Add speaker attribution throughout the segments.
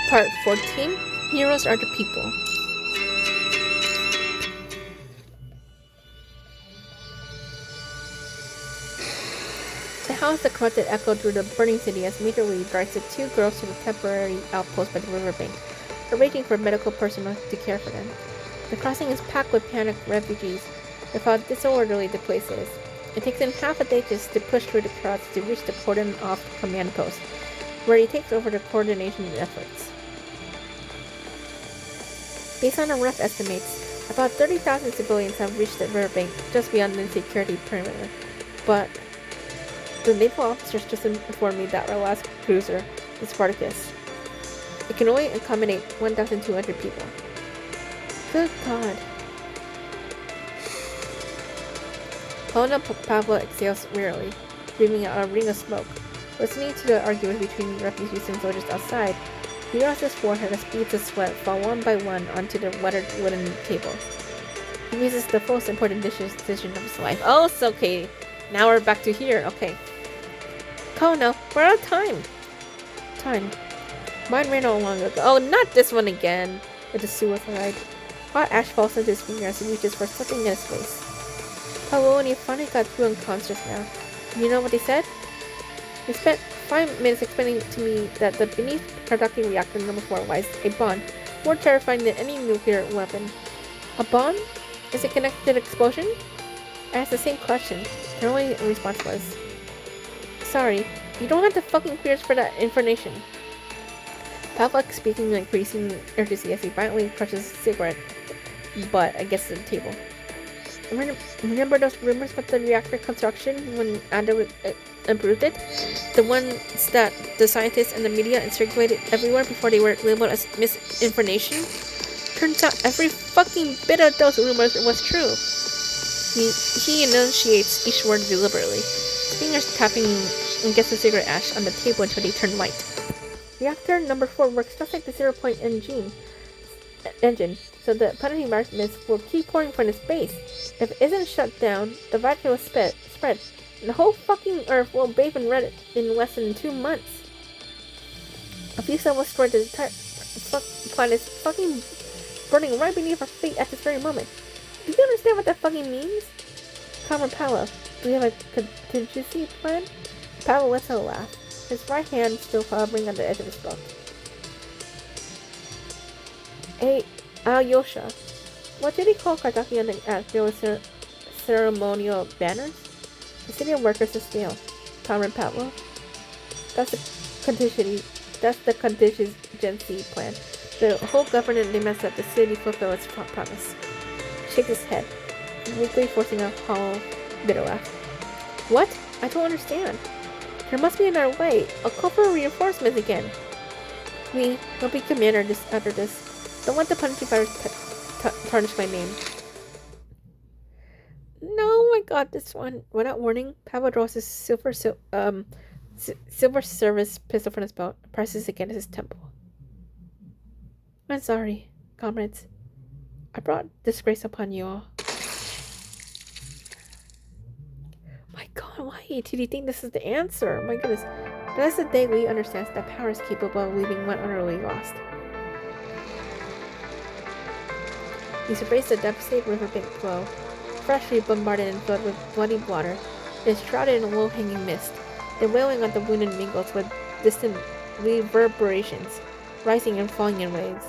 Speaker 1: Part 14. Heroes are the people. The howls that corrupted echoed through the burning city as Major Lee directs the two girls to the temporary outpost by the riverbank, arranging for medical personnel to care for them. The crossing is packed with panicked refugees who how disorderly the place is. It takes him half a day just to push through the crowds to reach the cordon-off command post, where he takes over the coordination efforts. Based on the rough estimates, about 30,000 civilians have reached the riverbank just beyond the security perimeter, but the naval officers just informed me that our last cruiser, the Spartacus, it can only accommodate 1,200 people. Good God. Colonel Pavlo exhales wearily, breathing out a ring of smoke. Listening to the argument between refugees and soldiers outside, he draws his forehead as beads of sweat fall one by one onto the weathered wooden table. He faces the most important decision of his life. Oh, it's okay. Now we're back to here. Okay. Colonel, we're out of time. Time. Mine ran out long ago. Oh, not this one again. With a suicide. Hot ash falls into his finger as he reaches for something in his face. Babylonia finally got through unconscious now. You know what they said? They spent 5 minutes explaining to me that the beneath conducting reactor number 4 lies a bomb more terrifying than any nuclear weapon. A bomb? Is it connected to the explosion? I asked the same question. Their only response was, sorry, you don't have the fucking clearance for that information. Pavlok speaking like greasing urgency as he violently crushes a cigarette butt against the table. Remember those rumors about the reactor construction when Anda improved it? The ones that the scientists and the media circulated everywhere before they were labeled as misinformation? Turns out every fucking bit of those rumors was true. He enunciates each word deliberately, his fingers tapping against the cigarette ash on the table until they turn white. Reactor number 4 works just like the zero-point engine, so the planetary mist will keep pouring from its base. If it isn't shut down, the virus will spread, and the whole fucking Earth will bathe in red in less than 2 months. A few cells will destroy the entire planet is fucking burning right beneath our feet at this very moment. Do you understand what that fucking means? Comrade Paolo, do we have a contingency plan? Paolo lets out a laugh, his right hand still hovering on the edge of his belt. Hey, Alyosha, what did he call Carthaginian as there was ceremonial banners? The city of workers is stale. Comrade Paolo? That's the contingency plan. The whole government demands that the city fulfill its promise. Shakes his head, weakly forcing a hollow, bitter laugh. What? I don't understand. There must be another way. I'll call for reinforcements again. You'll be commander after this. Don't want the punchy virus tarnish my name. No, I got this one. Without warning, Pavel draws his silver service pistol from his belt and presses it against his temple. I'm sorry, comrades. I brought disgrace upon you all. My God, why did he think this is the answer? My goodness. That's the day Lee understands that power is capable of leaving one utterly lost. He surveys the devastated riverbank below, freshly bombarded and filled with bloody water. It is shrouded in low-hanging mist. The wailing of the wounded mingles with distant reverberations, rising and falling in waves.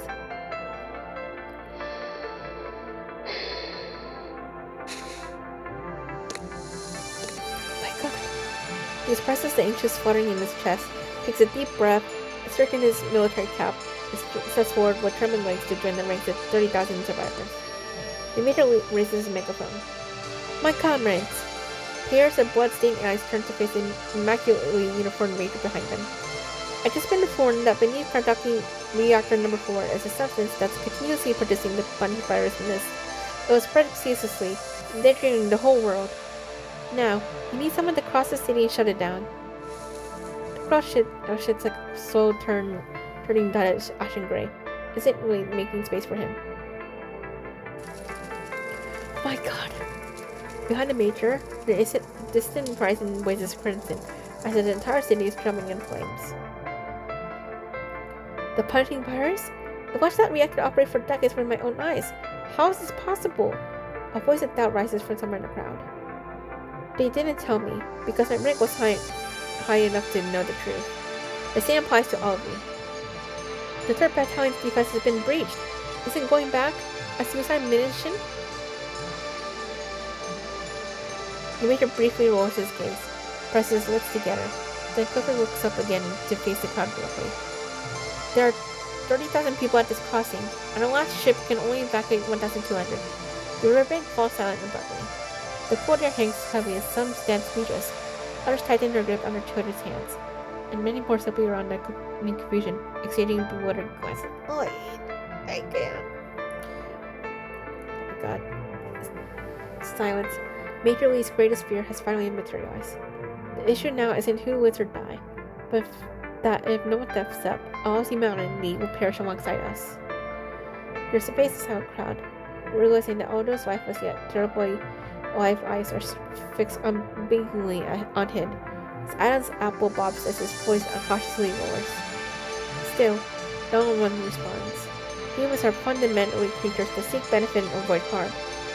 Speaker 1: He expresses the anxious fluttering in his chest, takes a deep breath, striking his military cap, and steps forward with trembling legs to join the ranks of 30,000 survivors. The major raises his megaphone. My comrades! Pairs of blood-stained eyes turn to face an immaculately uniformed major behind them. I just been informed that beneath conducting reactor number 4 is a substance that's continuously producing the funny virus mist. It will spread ceaselessly, endangering the whole world. Now, we need someone to cross the city and shut it down. The cross shit's like slow turning dotted ashen gray. Isn't really making space for him. My God. Behind the major, there is a distant horizon blazes crimson, as the entire city is trembling in flames. The punching virus? I watched that reactor operate for decades with my own eyes. How is this possible? A voice of doubt rises from somewhere in the crowd. They didn't tell me, because my rank was high enough to know the truth. The same applies to all of you. The 3rd Battalion's defense has been breached. Isn't going back a suicide mission? The Major briefly rolls his gaze, presses his lips together, then quickly looks up again to face the crowd directly. There are 30,000 people at this crossing, and the last ship can only evacuate 1,200. The riverbank falls silent abruptly. The cold air hangs heavily as some stand speechless, others tighten their grip under Choda's hands, and many more simply around in confusion, exchanging bewildered glances. Oh, I can't. Oh my god. Silence. Major Lee's greatest fear has finally materialized. The issue now isn't who lives or die, but if no one steps up, all of humanity will perish alongside us. There's a face of silent crowd, realizing that Aldo's life was yet terribly alive. Eyes are fixed unblinkingly on him. As Adam's apple bobs as his voice uncautiously lowers. Still, no one responds. Humans are fundamentally creatures that seek benefit and avoid harm.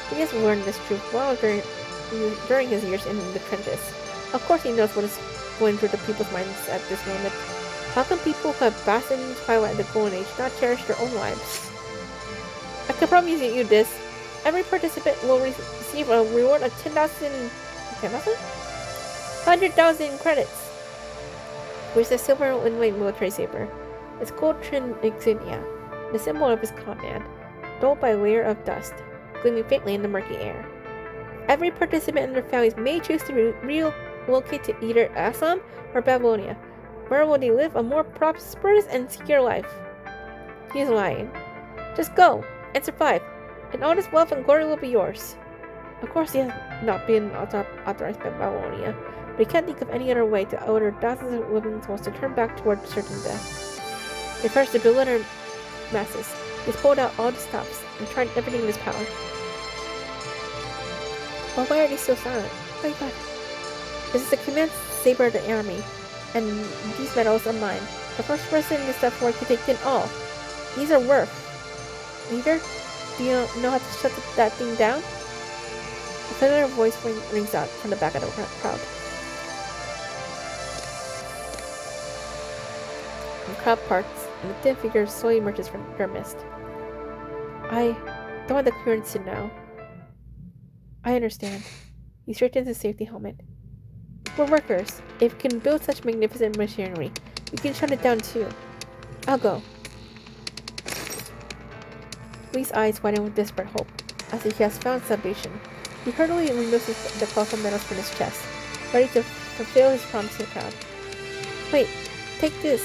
Speaker 1: He has learned this truth well during his years in the trenches. Of course he knows what is going through the people's minds at this moment. How can people who have basked in the twilight of the Golden Age not cherish their own lives? I can promise you this. Every participant will receive a reward of 100,000 credits. With a silver inlaid military saber, its gold-trimmed insignia, the symbol of his command, dulled by a layer of dust, gleaming faintly in the murky air. Every participant and their families may choose to relocate to either Assam or Babylonia, where will they live a more prosperous and secure life. He is lying. Just go and survive, and all this wealth and glory will be yours. Of course, he has not been authorized by Babylonia, but he can't think of any other way to order thousands of living souls to turn back toward certain death. They first to bewilder masses. He's pulled out all the stops and tried everything in his power. But why are they so silent? Oh my god. This is the command saber of the army, and these medals are mine. The first person to step forward can take in all. These are worth. Leader, do you know how to shut that thing down? A familiar voice rings out from the back of the crowd. The crowd parts, and the thin figure slowly emerges from their mist. I don't want the currents to know. I understand. He straightens his safety helmet. We're workers. If we can build such magnificent machinery, we can shut it down too. I'll go. Lee's eyes widen with desperate hope, as if he has found salvation. He hurriedly removes the colorful medals from his chest, ready to fulfill his promise to the crowd. Wait, take this,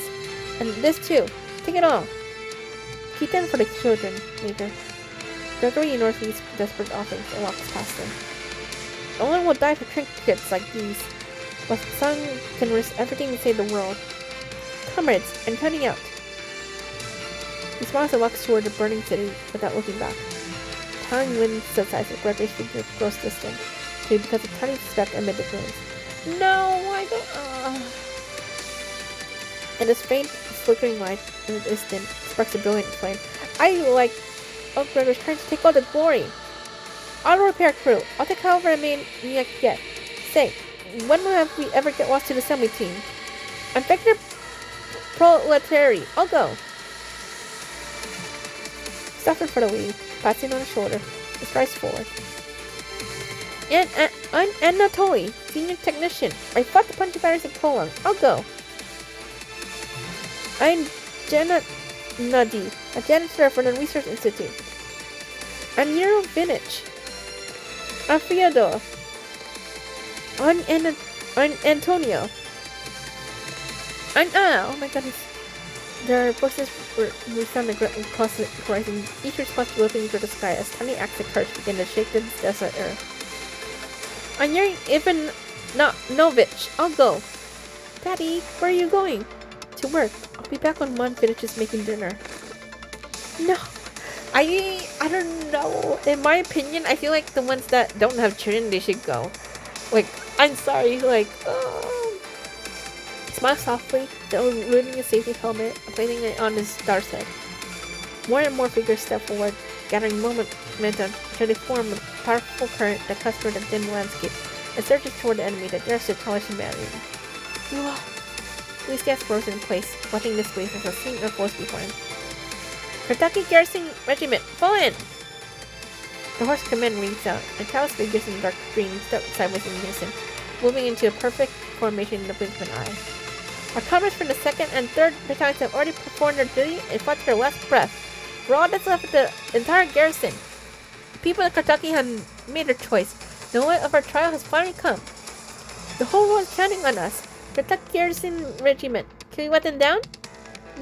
Speaker 1: and this too. Take it all. Keep them for the children, Major. Gregory ignores Lee's desperate offerings and walks past them. No one will die for trinkets like these, but some can risk everything to save the world. Comrades, I'm heading out. He smiles and walks toward the burning city without looking back. The towering wind subsides as Gregory's figure grows distant, till he becomes a tiny speck amid the ruins. No, I don't. And this faint, flickering light in the distance sparks a brilliant flame. Oh, Gregory's trying to take all the glory. Auto repair crew. I'll take however many I can get. Say, when will we ever get lost to the assembly team? I'm Vector Proletary. I'll go. Stop in front of Lee, passing on his shoulder, and strides forward. And I'm Anatoly, senior technician. I fought the punching batters in Poland. I'll go. I'm Jenna Nadi, a janitor for the Research Institute. I'm Nero Vinich. I'm Fyodor. I'm Antonio. Oh my goodness. Their voices resound across the horizon, each response whipping through the sky as tiny acts of courage begin to shake the desolate earth. I'm Yuri Ivanovich. I'll go. Daddy, where are you going? To work. I'll be back when Mom finishes making dinner. No. I don't know. In my opinion, I feel like the ones that don't have children, they should go. Like, I'm sorry, like, Smiled softly, then removing his safety helmet and placing it on his daughter's head. More and more figures step forward, gathering momentum until they form a powerful current that cuts through the dim landscape and surges toward the enemy that dares to challenge humanity. Lee stands frozen in place, watching this wave as a scene unfolds before him. Kentucky Garrison Regiment, fall in! The horse command rings out, and countless figures in dark green step sideways in unison, moving into a perfect formation in the blink of an eye. Our comrades from the 2nd and 3rd battalions have already performed their duty and fought to their last breath. For all that's left of the entire garrison, the people of Kentucky have made their choice. The moment of our trial has finally come. The whole world is counting on us. Kentucky Garrison Regiment, can we let them down?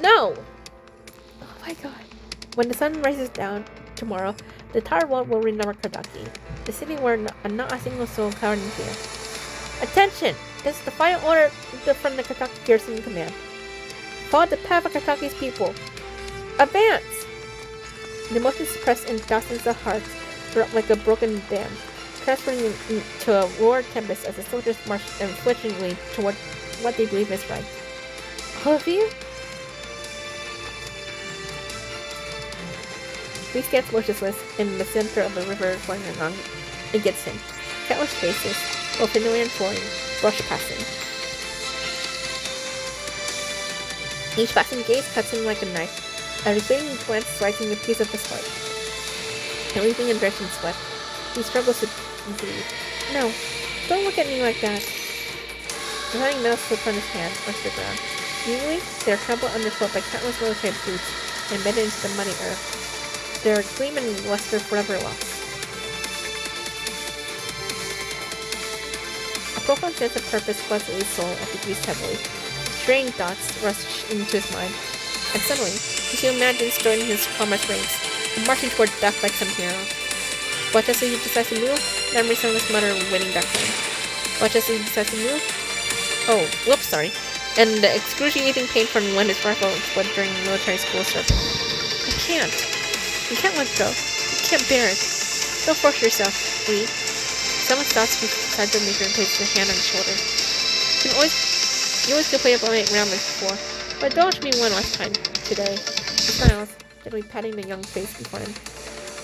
Speaker 1: No! Oh my god. When the sun rises down tomorrow, the entire world will remember Kentucky, the city where not a single soul cowered in fear. Attention! This is the final order from the Kentucky Garrison Command. Follow the path of Kentucky's people. Advance! The emotions suppressed in thousands of hearts erupt like a broken dam, transferring into a roaring tempest as the soldiers march unflinchingly toward what they believe is right. All of you? He stands motionless in the center of the river flowing along against him. Countless faces, both familiar and foreign, brush past him. Each passing gaze cuts him like a knife, a fleeting glance slicing a piece of his heart. And leaving him drenched in sweat, he struggles to breathe. No, don't look at me like that. The tiny metal slipped from his hand onto the ground. Usually, they are trampled underfoot by countless military boots and embedded into the muddy earth. Their gleam and luster forever lost. A profound sense of purpose floods Lee's soul as he breathes heavily. Straying thoughts rush into his mind, and suddenly, he imagines joining his comrade's ranks and marching toward death like some hero. But just as he decides to move, memories of his mother waiting back home. But just as he decides to move, oh, whoops, sorry. And the excruciating pain from when his rifle exploded during military school service. I can't. You can't let go. You can't bear it. Don't force yourself, Lee. Someone stops beside the major and places a hand on his shoulder. You always could play up all night around this before, but don't be one last time today. He smiles, gently patting the young face before him.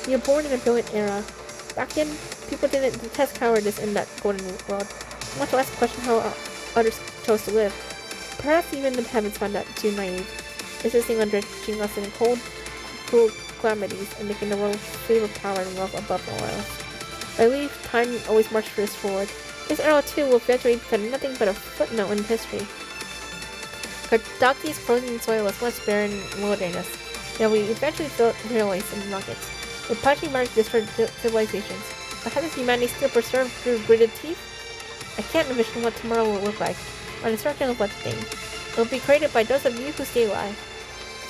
Speaker 1: You were born in a brilliant era. Back then, people didn't detest cowardice in that golden world. Not to ask the question how others chose to live. Perhaps even the heavens found that too naive, insisting on drenching us in cold, cruel calamities and making the world favor power and wealth above all else. I believe time always marched us forward. This era too will eventually become nothing but a footnote in history. Kentucky's frozen soil was once barren wilderness. Now we eventually built railways and rockets. The punching marks destroyed civilizations. But how does humanity still preserve through gritted teeth? I can't envision what tomorrow will look like, or the destruction of what thing. It will be created by those of you who stay alive.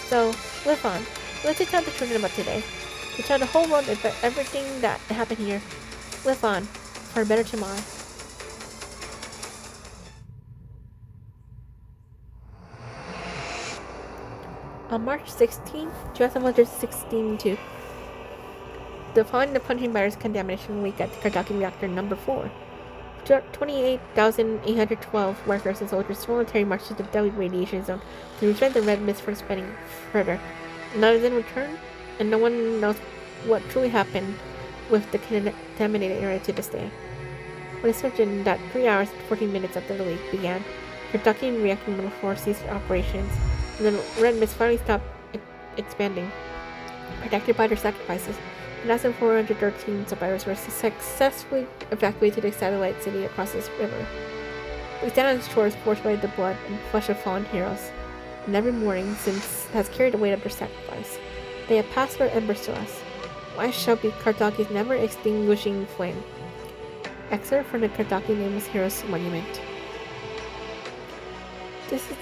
Speaker 1: So, live on. Let's tell the children about today. To tell the whole world about everything that happened here. Live on, for a better tomorrow. On March 16, 2162, following the punching virus contamination leak at Kentucky Reactor Number 4, 28,812 workers and soldiers voluntarily marched to the deadly radiation zone to prevent the red mist from spreading further. None of them returned, and no one knows what truly happened with the contaminated area to this day. When it's certain that 3 hours and 14 minutes after the leak began, Kentucky Reactor Number 4 ceased operations, and the red mist finally stopped expanding. Protected by their sacrifices, 1,413 survivors were successfully evacuated to the satellite city across this river. We stand on its shores forged by the blood and flesh of fallen heroes, and every morning since has carried the weight of their sacrifice. They have passed their embers to us. Why shall be Kentucky's never-extinguishing flame? Excerpt from the Kentucky Nameless Heroes Monument. This is...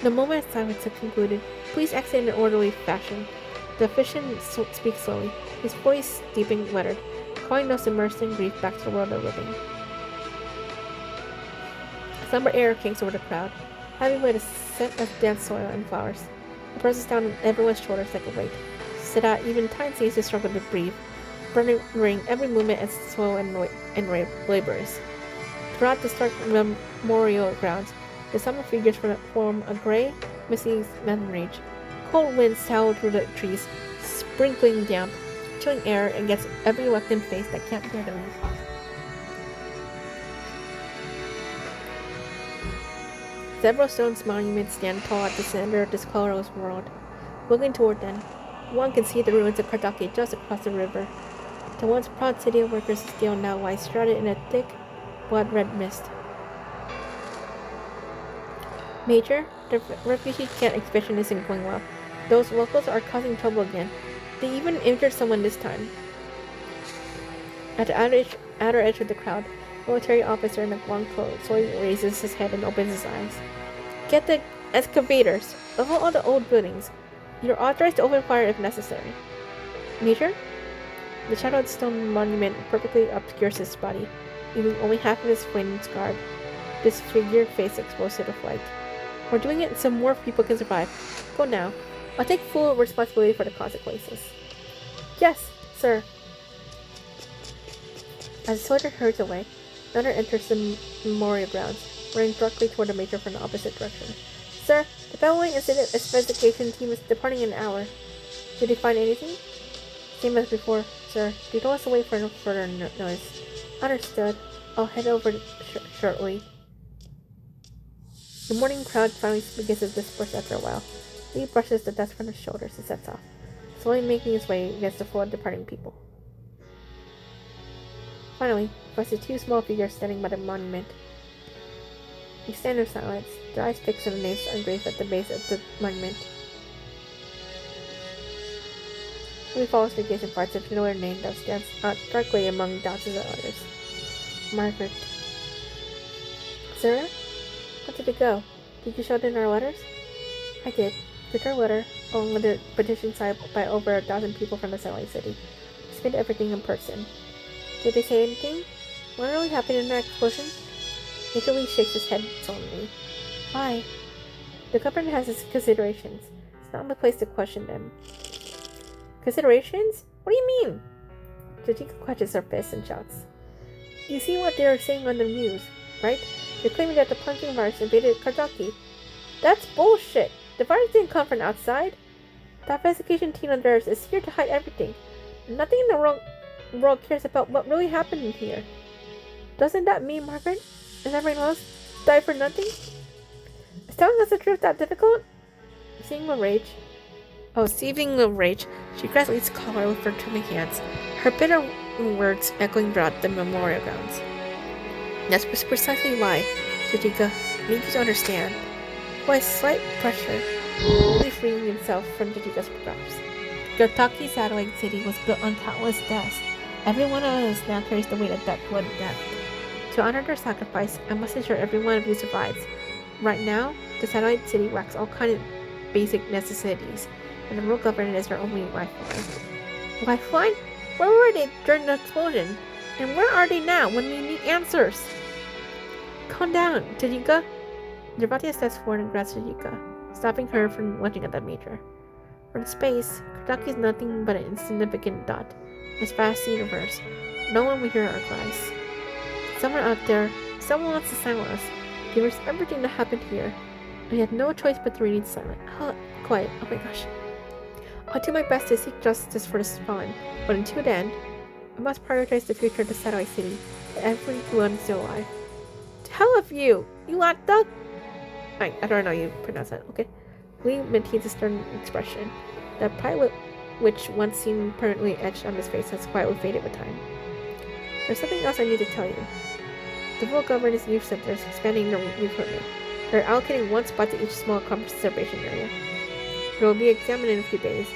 Speaker 1: The moment of silence had concluded. Please exit in an orderly fashion. The officiant speaks slowly, his voice deep and lettered, calling those immersed in grief back to the world of living. A somber air hangs over the crowd, heavy with a scent of damp soil and flowers. It presses down on everyone's shoulders like a weight, so that even time seems to struggle to breathe, burning every movement as slow and laborous. Throughout the stark memorial grounds, the summer figures form a gray, misty mountain range. Cold winds howl through the trees, sprinkling damp, chilling air against every reluctant face that can't bear to leave. Several stone monuments stand tall at the center of this colorless world. Looking toward them, one can see the ruins of Kardaki just across the river. The once proud city of workers still now lies shrouded in a thick, blood-red mist. Major, the refugee camp expedition isn't going well. Those locals are causing trouble again. They even injured someone this time. At the outer edge of the crowd, a military officer in a long coat slowly raises his head and opens his eyes. Get the excavators! Level all the old buildings. You're authorized to open fire if necessary. Major? The shadowed stone monument perfectly obscures his body, leaving only half of his flame-scarred, disfigured face exposed to the flight. We're doing it so more people can survive. Go now. I'll take full responsibility for the consequences. Yes, sir. As the soldier hurries away, another enters the memorial grounds, running directly toward the major from the opposite direction. Sir, the Babylonia Incident Investigation Team is departing in an hour. Did they find anything? Same as before, sir. You don't have to wait for no further noise. Understood. I'll head over shortly. The morning crowd finally begins to disperse after a while. Lee brushes the dust from his shoulders and sets off, slowly making his way against the flow of departing people. Finally, he finds the two small figures standing by the monument. They stand in silence, their eyes fixed on the names engraved at the base of the monument. Lee follows their gaze and finds a familiar name that stands out darkly among thousands of others. Margaret. Sarah? How did it go? Did you show them our letters? I did. Took our letter, along with the petition signed by over 1,000 people from the satellite city. Explained everything in person. Did they say anything? What really happened in that explosion? Major Lee shakes his head solemnly. Why? The government has its considerations. It's not my place to question them. Considerations? What do you mean? Jajika clutches her fists and shouts. You see what they are saying on the news, right? They're claiming that the plunging virus invaded Kardaki. That's bullshit! The virus didn't come from outside. The investigation team of theirs is here to hide everything. Nothing in the world cares about what really happened in here. Doesn't that mean, Margaret, and everyone else died for nothing? Is telling us the truth that difficult? Seething with rage, she grabs Lee's collar with her trembling hands, her bitter words echoing throughout the memorial grounds. That's precisely why, Jajika, need you to understand. By slight pressure, Lee freeing himself from Jajika's grasp. Kardaki satellite city was built on countless deaths. Every one of us now carries the weight of that blood death. To honor their sacrifice, I must ensure every one of you survives. Right now, the satellite city lacks all kinds of basic necessities, and the world government is their only lifeline. Lifeline? Where were they during the explosion? And where are they now when we need answers? Calm down, Jajika. Javatia steps forward and grabs Jajika, stopping her from looking at the major. From space, Kardaki is nothing but an insignificant dot in this vast universe. No one will hear our cries. Somewhere out there, someone wants to silence us, give us everything that happened here. We had no choice but to remain silent. Quiet. Oh my gosh. I'll do my best to seek justice for the fallen, but until then, I must prioritize the future of the satellite city and everyone still alive. To hell of you! You lapdog! I don't know how you pronounce that, okay? Lee maintains a stern expression. That pride which once seemed permanently etched on his face has quietly faded with time. There's something else I need to tell you. The world government's youth center is expanding their recruitment. They're allocating one spot to each small conservation area. It will be examined in a few days.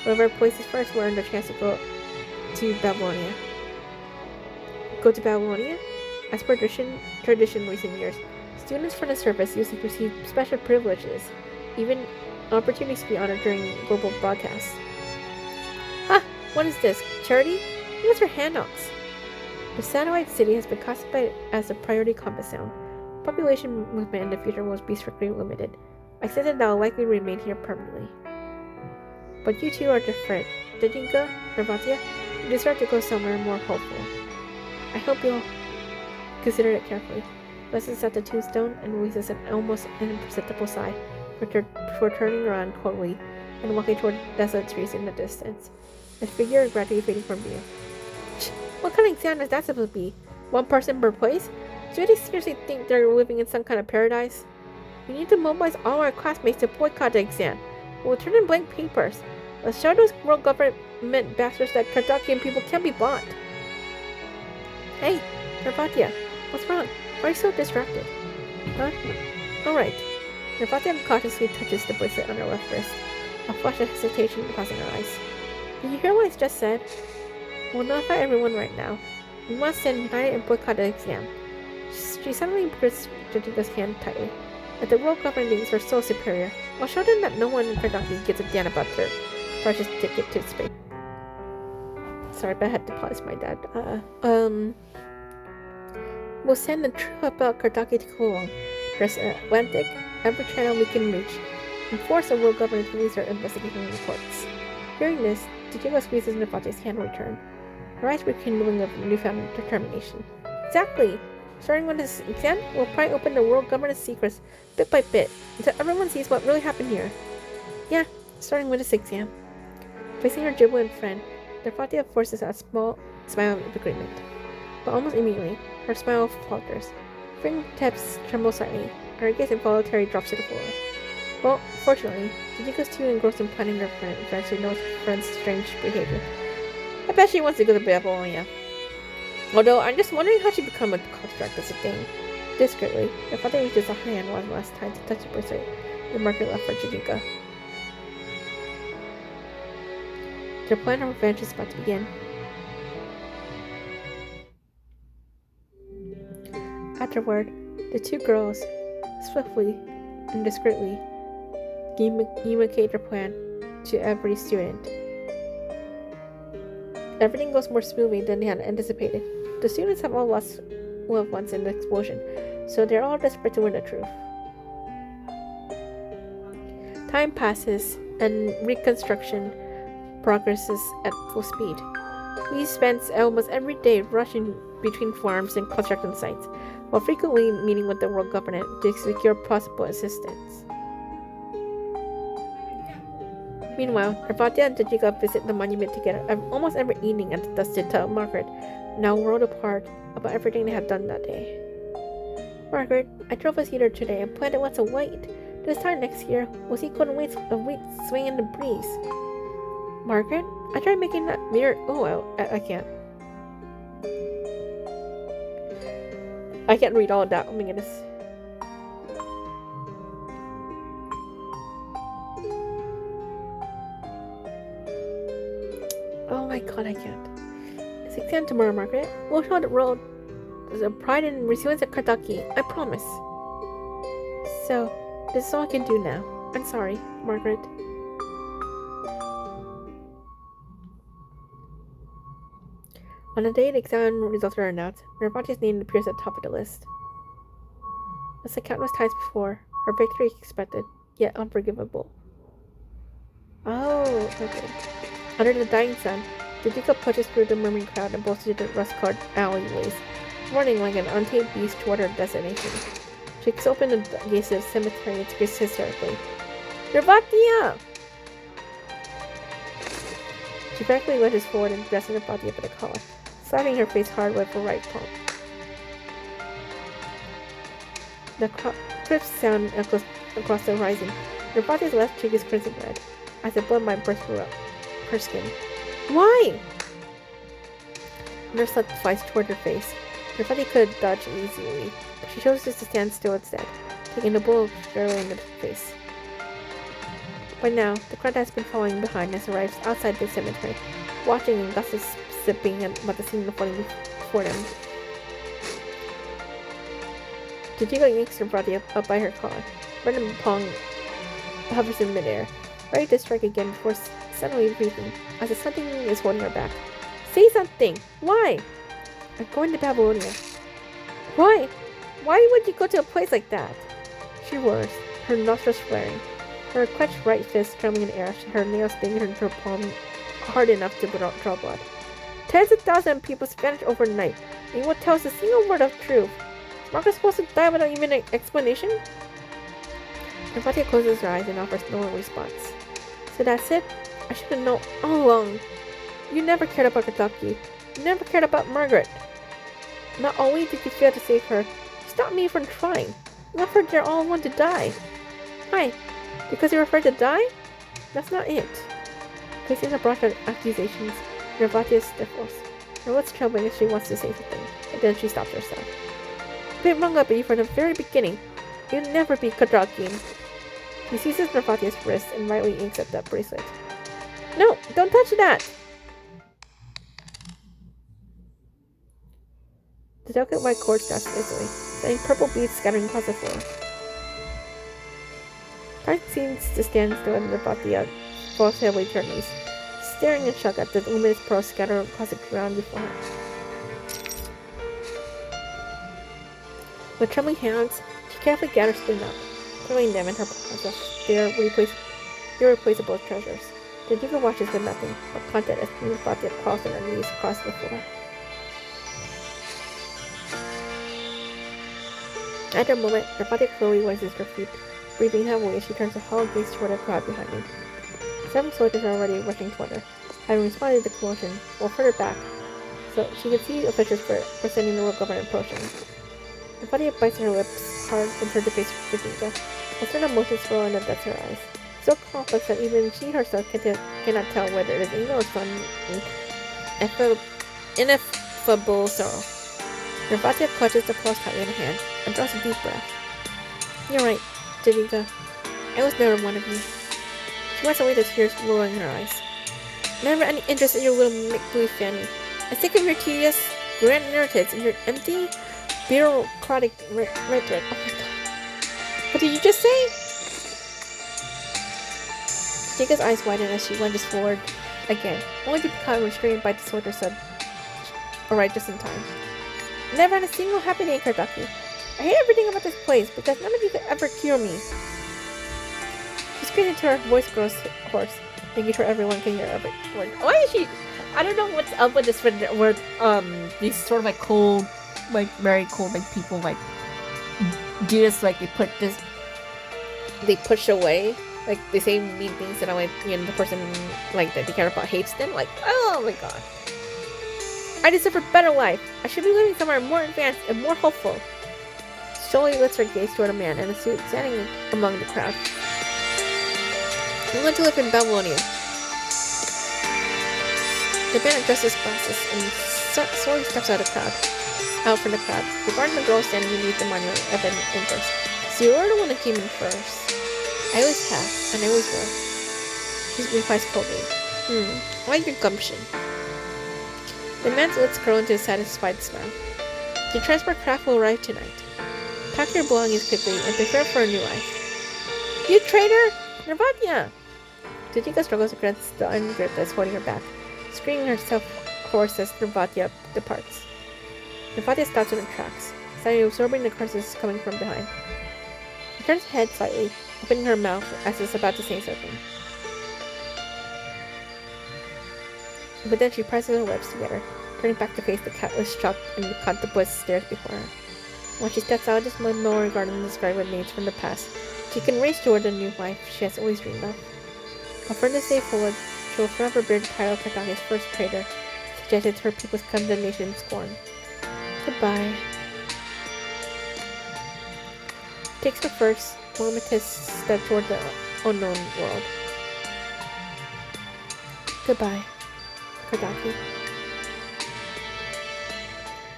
Speaker 1: Whoever places first will earn the chance to go to Babylonia. Go to Babylonia? As per tradition recent years, students for the service usually receive special privileges, even opportunities to be honored during global broadcasts. What is this? Charity? These are handouts. The satellite city has been classified as a priority combat zone. Population movement in the future will be strictly limited. I said that I'll likely remain here permanently. But you two are different. Jajika, Narvatia, you deserve to go somewhere more hopeful. I hope you'll considered it carefully. Glances at the tombstone and releases an almost imperceptible sigh before turning around coldly and walking toward desolate trees in the distance. The figure gradually fading from view. What kind of exam is that supposed to be? One person per place? Do they seriously think they're living in some kind of paradise? We need to mobilize all our classmates to boycott the exam. We'll turn in blank papers. Let's show those world government bastards that Cardassian people can't be bought. Hey, Nervatia, what's wrong? Why are you so distracted? Huh? Alright. Nervatia cautiously touches the bracelet on her left wrist, a flash of hesitation crossing her eyes. Did you hear what I just said? We'll notify everyone right now. We must stand united and boycott the exam. She suddenly gripped Jessica's hand tightly. If the world governments are so superior, I'll show them that no one in Cardassian gives a damn about their precious ticket to space. Sorry, but I had to pause my dad. We'll send a troop about Cardassian to Kulong, across the Atlantic, every channel we can reach, and force the world government to release their investigation reports. Hearing this, Tachiko squeezes Nervatia's hand in return. Her eyes rekindling of newfound determination. Exactly! Starting with this exam, we'll pry open the world government's secrets bit by bit, until everyone sees what really happened here. Yeah, starting with this exam. Facing her jubilant friend, Nervatia forces a small smile of agreement. But almost immediately, her smile falters. Fingertips tremble slightly, and her gaze involuntarily drops to the floor. Well, fortunately, Tachiko's too engrossed in planning her friend to notice her friend's strange behavior. I bet she wants to go to Babylonia. Although, I'm just wondering how she become a construct as a thing. Discreetly, Nervatia reaches a hand one last time to touch the bracelet, the marker left for Tachiko. Their plan of revenge is about to begin. Afterward, the two girls, swiftly and discreetly, communicate their plan to every student. Everything goes more smoothly than they had anticipated. The students have all lost loved ones in the explosion, so they're all desperate to learn the truth. Time passes, and reconstruction progresses at full speed. We spend almost every day rushing between farms and construction sites, while frequently meeting with the world government to secure possible assistance. Meanwhile, Nervatia and Tachiko visit the monument together almost every evening at the dusk to tell Margaret, now a world apart, about everything they had done that day. Margaret, I drove us here today and planned it once a white. This time next year, we'll see golden wheat swing in the breeze. Margaret, I tried making that mirror. Oh, I can't. I can't read all of that. Oh my goodness. Oh my god, I can't. It's exam tomorrow, Margaret. We'll show the world the pride and resilience of Kardaki. I promise. So, this is all I can do now. I'm sorry, Margaret. On the day the exam results are announced, Nervatia's name appears at the top of the list. As the countless times before, her victory is expected, yet unforgivable. Oh, okay. Under the dying sun, Tachiko pushes through the murmuring crowd and bolts into the rust-colored alleyways, running like an untamed beast toward her destination. She kicks open the gates of the cemetery and screams hysterically, Nervatia! She practically lunges forward and grabs Nervatia by the collar, slapping her face hard with her right palm. The crisp sound echoes across the horizon. Nervatia's left cheek is crimson red, as the blood might burst through her skin. Why? Nerve slap flies toward her face. Nervatia could have dodged easily, but she chose just to stand still instead, taking a blow squarely in the face. By now, the crowd has been following behind as it arrives outside the cemetery, watching and gossiping about the scene unfolding before them. Tachiko yanks Nervatia up by her collar. Brendan Pong hovers in midair, ready to strike again before suddenly breathing, as if something is holding her back. Say something! Why? I'm going to Babylonia. Why? Why would you go to a place like that? She roars, her nostrils flaring, her clenched right fist drumming in the air, her nails stinging her palm hard enough to draw blood. Tens of thousands of people vanished overnight. He won't tell us a single word of truth. Is Marcus supposed to die without even an explanation? Nervatia closes her eyes and offers no response. So that's it? I should have known all along. You never cared about Kentucky. You never cared about Margaret. Not only did you fail to save her, you stopped me from trying. You offered your all one to die. Why? Because you were afraid to die? That's not it. Facing the brush of accusations, Nervatia stifles. Her lips trembling as she wants to say something, but then she stops herself. I've been wrong about you from the very beginning. You'll never be Kentuckian. He seizes Nervatia's wrist and lightly inks at that bracelet. No, don't touch that! The delicate white cord snaps easily, sending purple beads scattering across the floor. Time seems to stand still and Nervatia falls heavily to her knees, staring in shock at the luminous pearls scattered across the ground before her. With trembling hands, she carefully gathers them up, pulling them in her palms as they are irreplaceable treasures. The Duke watches with nothing but content as Nervatia crawls on her knees across the floor. At that moment, Nervatia slowly raises her feet, breathing heavily as she turns a hollow gaze toward a crowd behind her. 7 soldiers are already rushing toward her, having responded to the commotion, while further back, so she could see officials presenting the world government approaching. Nervatia bites her lips hard and turns to face Jadika, a certain emotion swirl in the depths of her eyes, so complex that even she herself cannot tell whether it is anger or some ineffable sorrow. Nervatia clutches the pearls tightly in her hand and draws a deep breath. You're right, Jadika. I was never one of you. She wipes away the tears rolling in her eyes. Never any interest in your little make-believe family. I sick of your tedious grand narratives and your empty, bureaucratic rhetoric. Oh my god. What did you just say? Jadika's eyes widen as she lunges forward again, only to be caught restrained by the soldier said, alright, just in time. Never had a single happy day in Kentucky. I hate everything about this place because none of you could ever cure me. She screams until her voice grows hoarse, making sure everyone can hear every word. Why is she? I don't know what's up with this word. These sort of like cold, like very cold, like people like do this, like they push away, like they say mean things and I'm like, you know, the person like that they care about hates them. Like, oh my god. I deserve a better life. I should be living somewhere more advanced and more hopeful. She slowly lifts her gaze toward a man in a suit standing among the crowd. I want to live in Babylonia. The man adjusts his glasses and slowly steps out from the crowd, regarding the girl standing beneath the monument of an empress. So you were the one that came in first. I always have, and I always will. She replies coldly. Why your gumption? The man's lips curl into a satisfied smile. The transport craft will arrive tonight. Pack your belongings quickly and prepare for a new life. You traitor! Nervatia! Jadika struggles against the iron grip that's holding her back, screaming herself hoarse as Nervatia departs. Nervatia stops in her tracks, suddenly absorbing the curses coming from behind. She turns her head slightly, opening her mouth as it's about to say something. But then she presses her lips together, turning back to face the countless shocked and contemplative stares before her. When she steps out of this memorial garden described with names from the past, she can race toward the new life she has always dreamed of. But from this day forward, she will forever bear the title of Kentucky's first traitor, subjected to her people's condemnation and scorn. Goodbye. She takes the first momentous step toward the unknown world. Goodbye, Kentucky.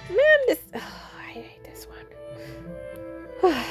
Speaker 1: Man, I hate this one.